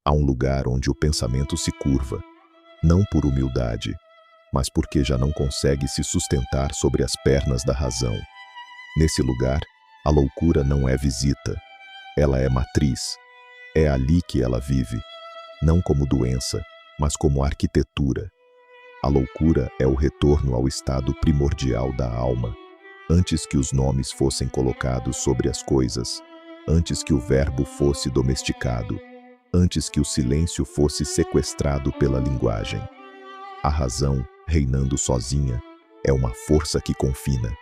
Há um lugar onde o pensamento se curva, não por humildade, mas porque já não consegue se sustentar sobre as pernas da razão. Nesse lugar, a loucura não é visita, ela é matriz. É ali que ela vive, não como doença, mas como arquitetura. A loucura é o retorno ao estado primordial da alma, antes que os nomes fossem colocados sobre as coisas, antes que o verbo fosse domesticado, antes que o silêncio fosse sequestrado pela linguagem. A razão, reinando sozinha, é uma força que confina,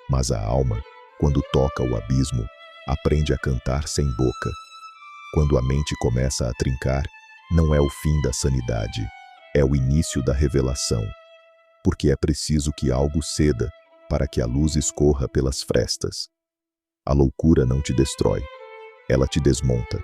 mas a alma, quando toca o abismo, aprende a cantar sem boca. Quando a mente começa a trincar, não é o fim da sanidade, é o início da revelação, porque é preciso que algo ceda para que a luz escorra pelas frestas. A loucura não te destrói, ela te desmonta,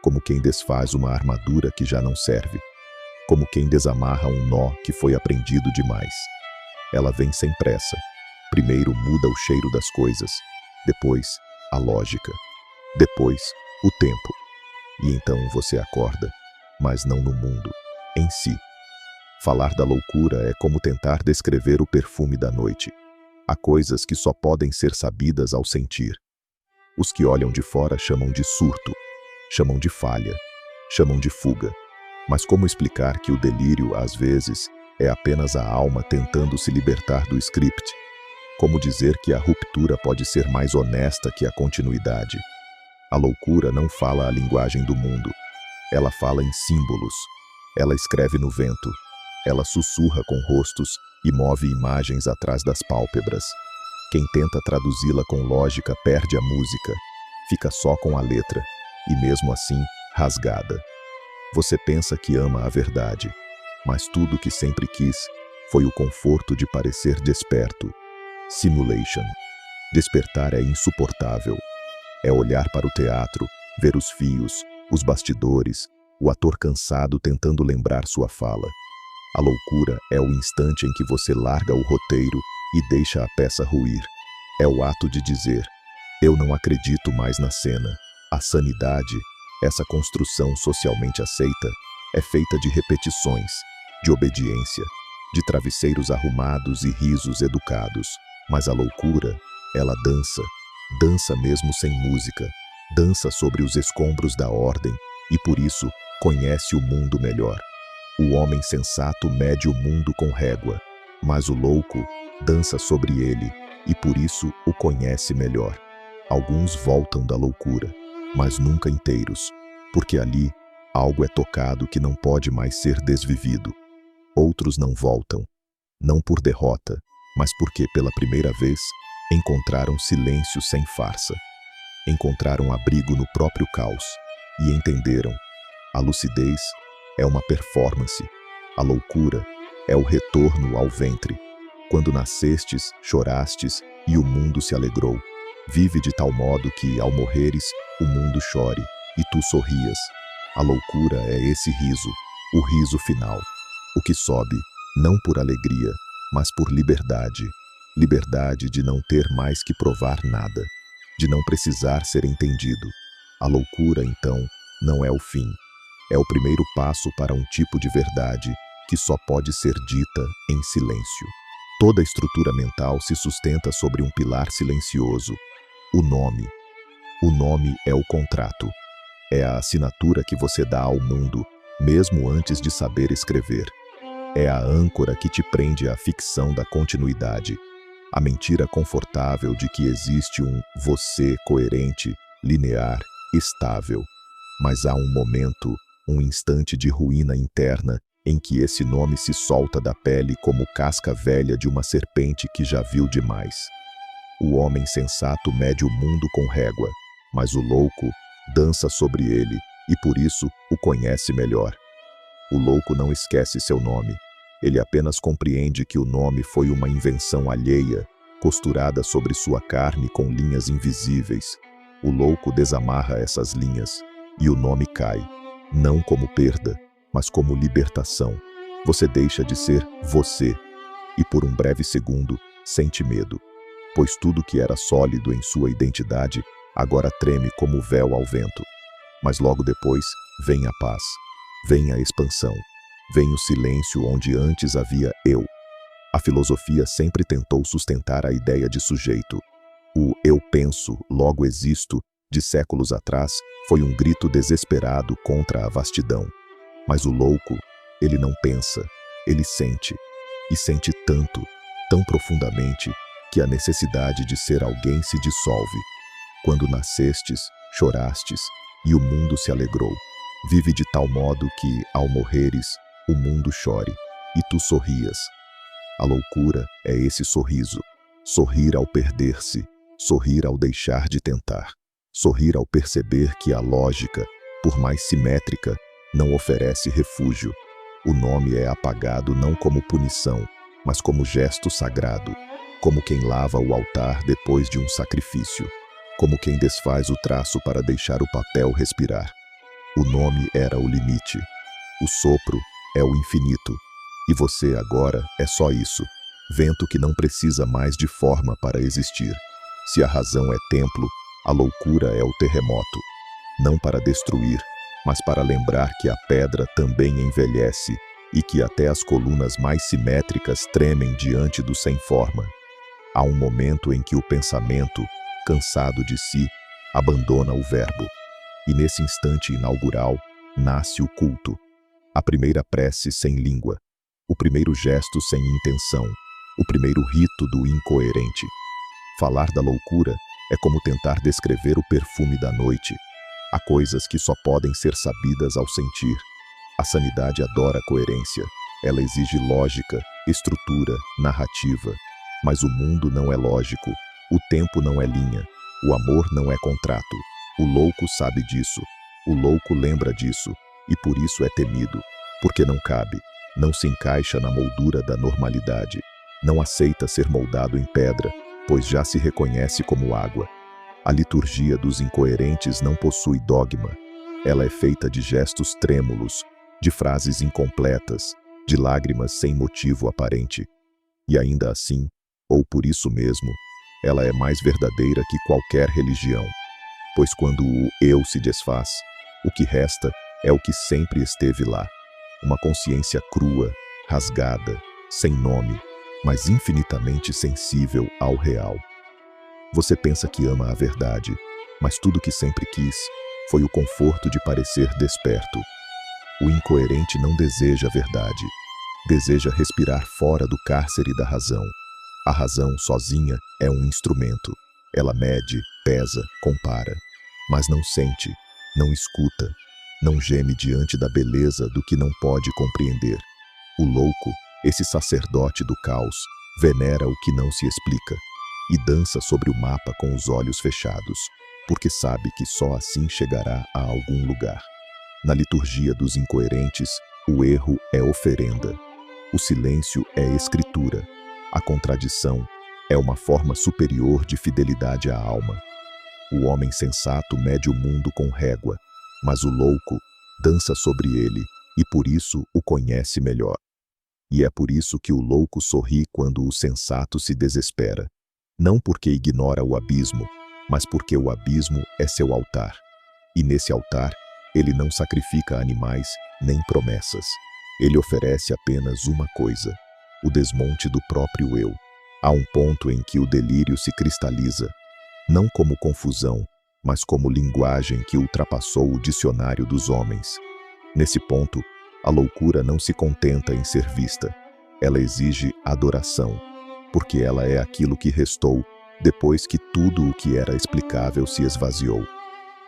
como quem desfaz uma armadura que já não serve, como quem desamarra um nó que foi aprendido demais. Ela vem sem pressa, primeiro muda o cheiro das coisas, depois a lógica, depois o tempo. E então você acorda, mas não no mundo, em si. Falar da loucura é como tentar descrever o perfume da noite. Há coisas que só podem ser sabidas ao sentir. Os que olham de fora chamam de surto, chamam de falha, chamam de fuga. Mas como explicar que o delírio, às vezes, é apenas a alma tentando se libertar do script? Como dizer que a ruptura pode ser mais honesta que a continuidade? A loucura não fala a linguagem do mundo. Ela fala em símbolos. Ela escreve no vento. Ela sussurra com rostos e move imagens atrás das pálpebras. Quem tenta traduzi-la com lógica perde a música, fica só com a letra, e mesmo assim, rasgada. Você pensa que ama a verdade, mas tudo o que sempre quis foi o conforto de parecer desperto. Simulation. Despertar é insuportável. É olhar para o teatro, ver os fios, os bastidores, o ator cansado tentando lembrar sua fala. A loucura é o instante em que você larga o roteiro e deixa a peça ruir. É o ato de dizer, eu não acredito mais na cena. A sanidade, essa construção socialmente aceita, é feita de repetições, de obediência, de travesseiros arrumados e risos educados. Mas a loucura, ela dança, dança mesmo sem música, dança sobre os escombros da ordem e por isso conhece o mundo melhor. O homem sensato mede o mundo com régua, mas o louco dança sobre ele e por isso o conhece melhor. Alguns voltam da loucura, mas nunca inteiros, porque ali algo é tocado que não pode mais ser desvivido. Outros não voltam, não por derrota, mas porque pela primeira vez encontraram silêncio sem farsa. Encontraram abrigo no próprio caos e entenderam. A lucidez é uma performance. A loucura é o retorno ao ventre. Quando nascestes, chorastes e o mundo se alegrou. Vive de tal modo que, ao morreres, o mundo chore e tu sorrias. A loucura é esse riso, o riso final. O que sobe, não por alegria, mas por liberdade. Liberdade de não ter mais que provar nada, de não precisar ser entendido. A loucura, então, não é o fim. É o primeiro passo para um tipo de verdade que só pode ser dita em silêncio. Toda estrutura mental se sustenta sobre um pilar silencioso, o nome. O nome é o contrato. É a assinatura que você dá ao mundo, mesmo antes de saber escrever. É a âncora que te prende à ficção da continuidade, a mentira confortável de que existe um você coerente, linear, estável. Mas há um momento, um instante de ruína interna em que esse nome se solta da pele como casca velha de uma serpente que já viu demais. O homem sensato mede o mundo com régua, mas o louco dança sobre ele e por isso o conhece melhor. O louco não esquece seu nome, ele apenas compreende que o nome foi uma invenção alheia, costurada sobre sua carne com linhas invisíveis. O louco desamarra essas linhas e o nome cai, não como perda, mas como libertação. Você deixa de ser você e por um breve segundo sente medo, pois tudo que era sólido em sua identidade agora treme como véu ao vento. Mas logo depois vem a paz. vem a expansão, vem o silêncio onde antes havia eu. A filosofia sempre tentou sustentar a ideia de sujeito. O eu penso, logo existo, de séculos atrás, foi um grito desesperado contra a vastidão. Mas o louco, ele não pensa, ele sente. E sente tanto, tão profundamente, que a necessidade de ser alguém se dissolve. Quando nascestes, chorastes, e o mundo se alegrou. Vive de tal modo que, ao morreres, o mundo chore, e tu sorrias. A loucura é esse sorriso, sorrir ao perder-se, sorrir ao deixar de tentar, sorrir ao perceber que a lógica, por mais simétrica, não oferece refúgio. O nome é apagado não como punição, mas como gesto sagrado, como quem lava o altar depois de um sacrifício, como quem desfaz o traço para deixar o papel respirar. O nome era o limite, o sopro é o infinito, e você agora é só isso, vento que não precisa mais de forma para existir. Se a razão é templo, a loucura é o terremoto, não para destruir, mas para lembrar que a pedra também envelhece e que até as colunas mais simétricas tremem diante do sem forma. Há um momento em que o pensamento, cansado de si, abandona o verbo. E nesse instante inaugural, nasce o culto. A primeira prece sem língua, o primeiro gesto sem intenção, o primeiro rito do incoerente. Falar da loucura é como tentar descrever o perfume da noite. Há coisas que só podem ser sabidas ao sentir. A sanidade adora a coerência. Ela exige lógica, estrutura, narrativa. Mas o mundo não é lógico. O tempo não é linha. O amor não é contrato. O louco sabe disso. O louco lembra disso. E por isso é temido. Porque não cabe. Não se encaixa na moldura da normalidade. Não aceita ser moldado em pedra, pois já se reconhece como água. A liturgia dos incoerentes não possui dogma. Ela é feita de gestos trêmulos, de frases incompletas, de lágrimas sem motivo aparente. E ainda assim, ou por isso mesmo, ela é mais verdadeira que qualquer religião. Pois quando o eu se desfaz, o que resta é o que sempre esteve lá. Uma consciência crua, rasgada, sem nome, mas infinitamente sensível ao real. Você pensa que ama a verdade, mas tudo que sempre quis foi o conforto de parecer desperto. O incoerente não deseja a verdade, deseja respirar fora do cárcere da razão. A razão sozinha é um instrumento. Ela mede, pesa, compara, mas não sente, não escuta, não geme diante da beleza do que não pode compreender. O louco, esse sacerdote do caos, venera o que não se explica e dança sobre o mapa com os olhos fechados, porque sabe que só assim chegará a algum lugar. Na liturgia dos incoerentes, o erro é oferenda, o silêncio é escritura, a contradição é uma forma superior de fidelidade à alma. O homem sensato mede o mundo com régua, mas o louco dança sobre ele e por isso o conhece melhor. E é por isso que o louco sorri quando o sensato se desespera. Não porque ignora o abismo, mas porque o abismo é seu altar. E nesse altar, ele não sacrifica animais nem promessas. Ele oferece apenas uma coisa: o desmonte do próprio eu. Há um ponto em que o delírio se cristaliza, não como confusão, mas como linguagem que ultrapassou o dicionário dos homens. Nesse ponto, a loucura não se contenta em ser vista. Ela exige adoração, porque ela é aquilo que restou depois que tudo o que era explicável se esvaziou.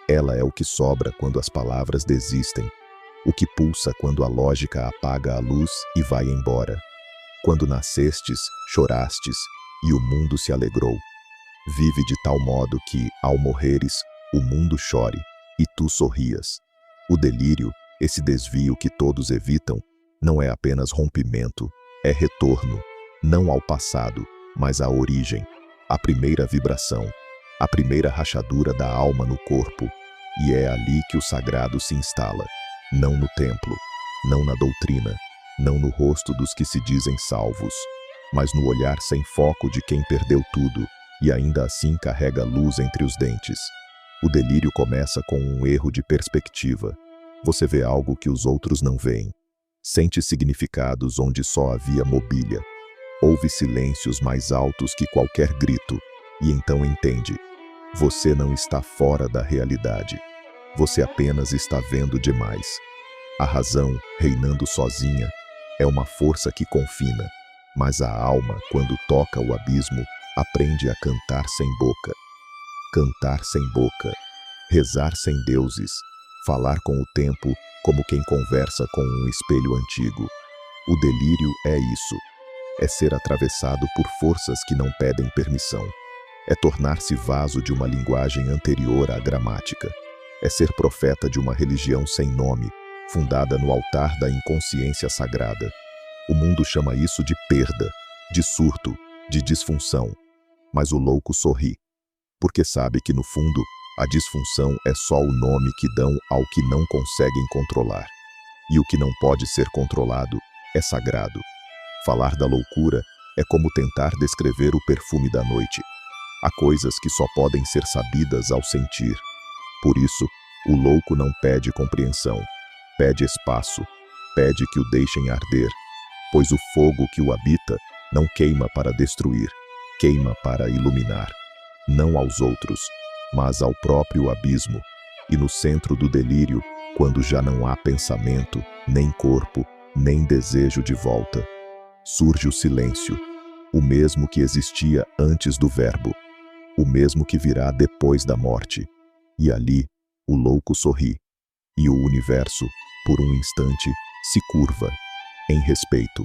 Ela é o que sobra quando as palavras desistem, o que pulsa quando a lógica apaga a luz e vai embora. Quando nascestes, chorastes, e o mundo se alegrou. Vive de tal modo que, ao morreres, o mundo chore, e tu sorrias. O delírio, esse desvio que todos evitam, não é apenas rompimento, é retorno, não ao passado, mas à origem, à primeira vibração, à primeira rachadura da alma no corpo, e é ali que o sagrado se instala, não no templo, não na doutrina, não no rosto dos que se dizem salvos, mas no olhar sem foco de quem perdeu tudo e ainda assim carrega luz entre os dentes. O delírio começa com um erro de perspectiva. Você vê algo que os outros não veem. Sente significados onde só havia mobília. Ouve silêncios mais altos que qualquer grito, e então entende. Você não está fora da realidade. Você apenas está vendo demais. A razão, reinando sozinha, é uma força que confina, mas a alma, quando toca o abismo, aprende a cantar sem boca. Cantar sem boca, rezar sem deuses, falar com o tempo como quem conversa com um espelho antigo. O delírio é isso. É ser atravessado por forças que não pedem permissão. É tornar-se vaso de uma linguagem anterior à gramática. É ser profeta de uma religião sem nome, fundada no altar da inconsciência sagrada. O mundo chama isso de perda, de surto, de disfunção. Mas o louco sorri, porque sabe que no fundo, a disfunção é só o nome que dão ao que não conseguem controlar. E o que não pode ser controlado é sagrado. Falar da loucura é como tentar descrever o perfume da noite. Há coisas que só podem ser sabidas ao sentir. Por isso, o louco não pede compreensão, pede espaço, pede que o deixem arder, pois o fogo que o habita não queima para destruir, queima para iluminar, não aos outros, mas ao próprio abismo. E no centro do delírio, quando já não há pensamento, nem corpo, nem desejo de volta, surge o silêncio, o mesmo que existia antes do verbo, o mesmo que virá depois da morte. E ali, o louco sorri, e o universo, por um instante, se curva, em respeito.